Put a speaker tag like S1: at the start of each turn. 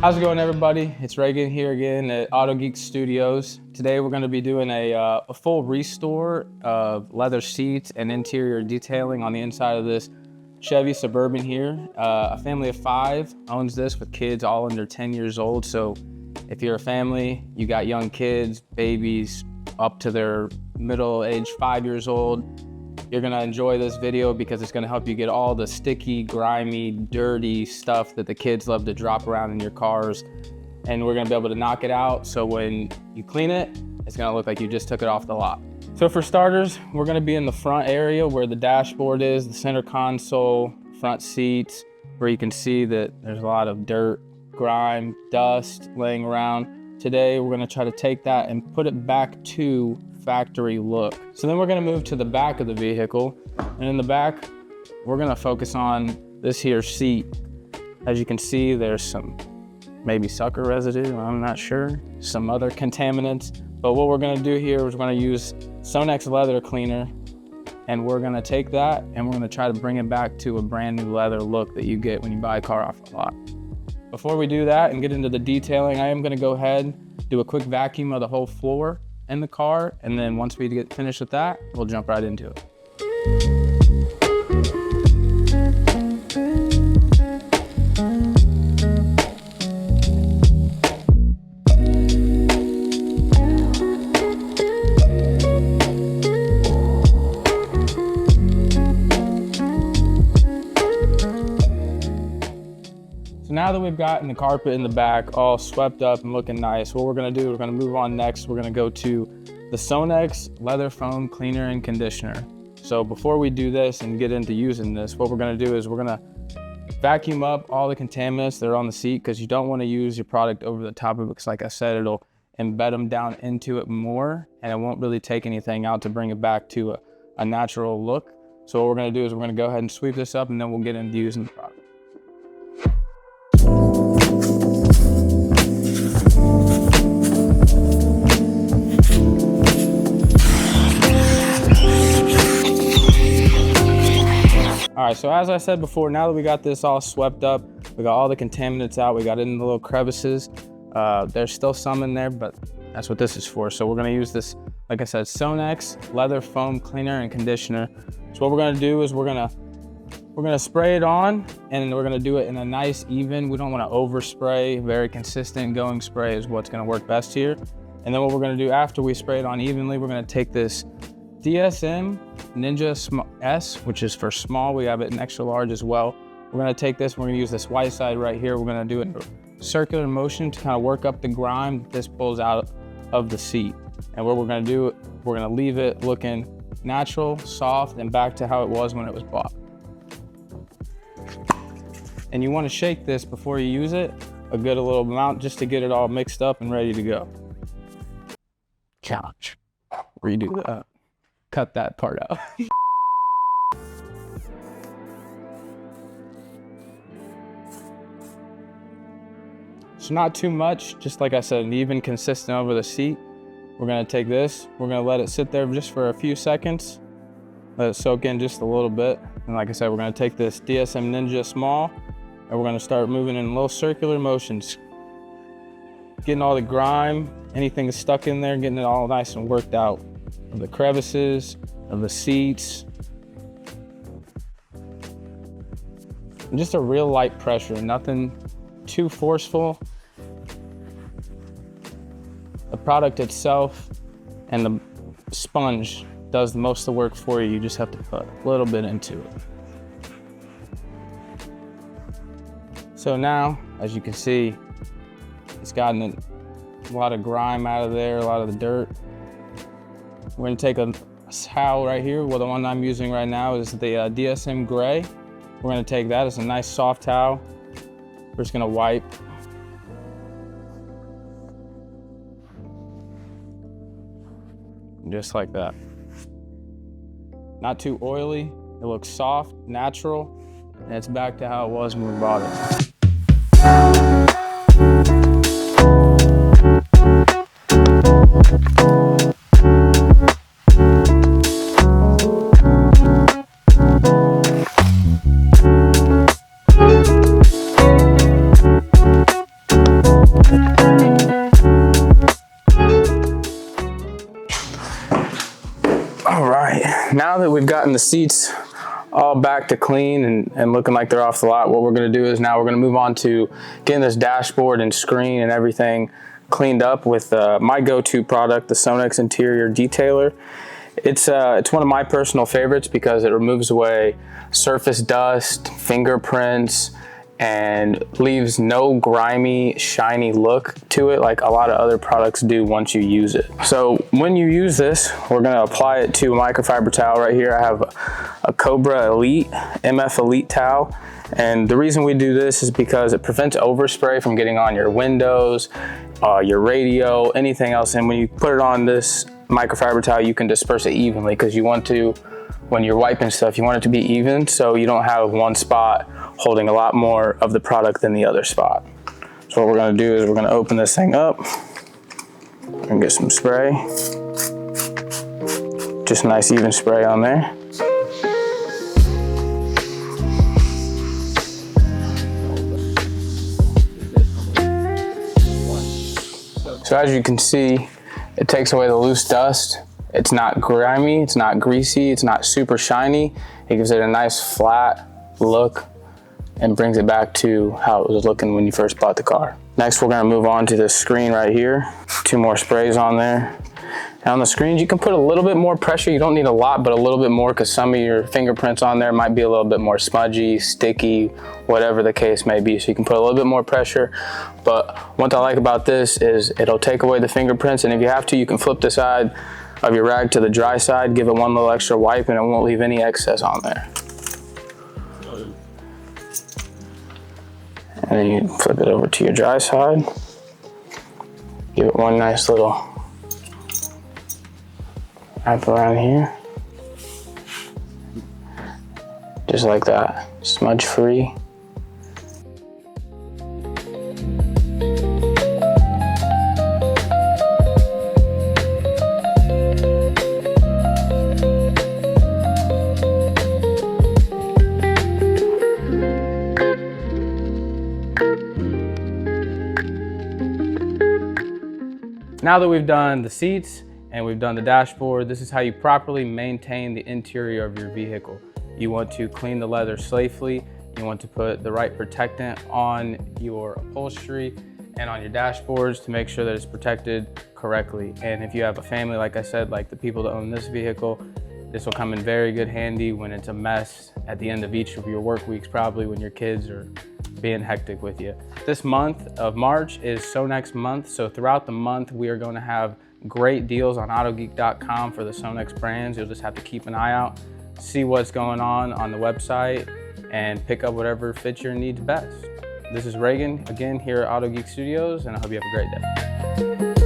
S1: How's it going, everybody? It's Reagan here again at Autogeek Studios. Today we're going to be doing a full restore of leather seats and interior detailing on the inside of this Chevy Suburban here. A family of 5 owns this with kids all under 10 years old. So if you're a family, you got young kids, babies up to their middle age 5 years old, you're gonna enjoy this video because it's gonna help you get all the sticky, grimy, dirty stuff that the kids love to drop around in your cars. And we're gonna be able to knock it out, so when you clean it, it's gonna look like you just took it off the lot. So for starters, we're gonna be in the front area where the dashboard is, the center console, front seats, where you can see that there's a lot of dirt, grime, dust laying around. Today, we're gonna try to take that and put it back to factory look. So then we're gonna move to the back of the vehicle, and in the back, we're gonna focus on this here seat. As you can see, there's some maybe sucker residue, I'm not sure, some other contaminants. But what we're gonna do here is we're gonna use Sonax leather cleaner, and we're gonna take that and we're gonna try to bring it back to a brand new leather look that you get when you buy a car off the lot. Before we do that and get into the detailing, I am gonna go ahead, do a quick vacuum of the whole floor in the car, and then once we get finished with that, we'll jump right into it. So now that we've gotten the carpet in the back all swept up and looking nice, what we're gonna do, we're gonna move on next. We're gonna go to the Sonax leather foam cleaner and conditioner. So before we do this and get into using this, what we're gonna do is we're gonna vacuum up all the contaminants that are on the seat, because you don't wanna use your product over the top of it, because like I said, it'll embed them down into it more, and it won't really take anything out to bring it back to a natural look. So what we're gonna do is we're gonna go ahead and sweep this up, and then we'll get into using the product. All right, so as I said before, now that we got this all swept up, we got all the contaminants out, we got it in the little crevices. There's still some in there, but that's what this is for. So we're gonna use this, like I said, Sonax leather foam cleaner and conditioner. So what we're gonna do is we're gonna spray it on, and we're gonna do it in a nice even. We don't wanna overspray. Very consistent going spray is what's gonna work best here. And then what we're gonna do after we spray it on evenly, we're gonna take this DSM Ninja S, which is for small. We have it in extra large as well. We're gonna take this, we're gonna use this white side right here. We're gonna do it in a circular motion to kind of work up the grime that this pulls out of the seat. And what we're gonna do, we're gonna leave it looking natural, soft, and back to how it was when it was bought. And you wanna shake this before you use it, a good little amount, just to get it all mixed up and ready to go. Challenge. Redo that. Cut that part out. So not too much, just like I said, an even consistent over the seat. We're gonna take this, we're gonna let it sit there just for a few seconds, let it soak in just a little bit. And like I said, we're gonna take this DSM Ninja small, and we're gonna start moving in little circular motions, getting all the grime, anything that's stuck in there, getting it all nice and worked out. Of the crevices, of the seats. And just a real light pressure, nothing too forceful. The product itself and the sponge does most of the work for you. You just have to put a little bit into it. So now, as you can see, it's gotten a lot of grime out of there, a lot of the dirt. We're gonna take a towel right here. Well, the one I'm using right now is the DSM Gray. We're gonna take that. It's a nice soft towel. We're just gonna wipe. Just like that. Not too oily. It looks soft, natural, and it's back to how it was when we bought it. All right, now that we've gotten the seats all back to clean and looking like they're off the lot, what we're gonna do is now we're gonna move on to getting this dashboard and screen and everything cleaned up with my go-to product, the Sonax Interior Detailer. It's one of my personal favorites because it removes away surface dust, fingerprints, and leaves no grimy, shiny look to it like a lot of other products do once you use it. So when you use this, we're gonna apply it to a microfiber towel right here. I have a Cobra Elite, MF Elite towel. And the reason we do this is because it prevents overspray from getting on your windows, your radio, anything else. And when you put it on this microfiber towel, you can disperse it evenly because you want to, when you're wiping stuff, you want it to be even so you don't have one spot holding a lot more of the product than the other spot. So what we're gonna do is we're gonna open this thing up and get some spray. Just a nice even spray on there. So as you can see, it takes away the loose dust. It's not grimy, it's not greasy, it's not super shiny. It gives it a nice flat look and brings it back to how it was looking when you first bought the car. Next, we're gonna move on to this screen right here. 2 more sprays on there. And on the screens, you can put a little bit more pressure. You don't need a lot, but a little bit more because some of your fingerprints on there might be a little bit more smudgy, sticky, whatever the case may be. So you can put a little bit more pressure. But what I like about this is it'll take away the fingerprints. And if you have to, you can flip the side of your rag to the dry side, give it one little extra wipe, and it won't leave any excess on there. And then you flip it over to your dry side. Give it one nice little wrap around here. Just like that, smudge free. Now that we've done the seats and we've done the dashboard, this is how you properly maintain the interior of your vehicle. You want to clean the leather safely. You want to put the right protectant on your upholstery and on your dashboards to make sure that it's protected correctly. And if you have a family, like I said, like the people that own this vehicle, this will come in very good handy when it's a mess at the end of each of your work weeks, probably when your kids are being hectic with you. This month of March is Sonax month, so throughout the month we are going to have great deals on Autogeek.com for the Sonax brands. You'll just have to keep an eye out, see what's going on the website, and pick up whatever fits your needs best. This is Reagan, again, here at Autogeek Studios, and I hope you have a great day.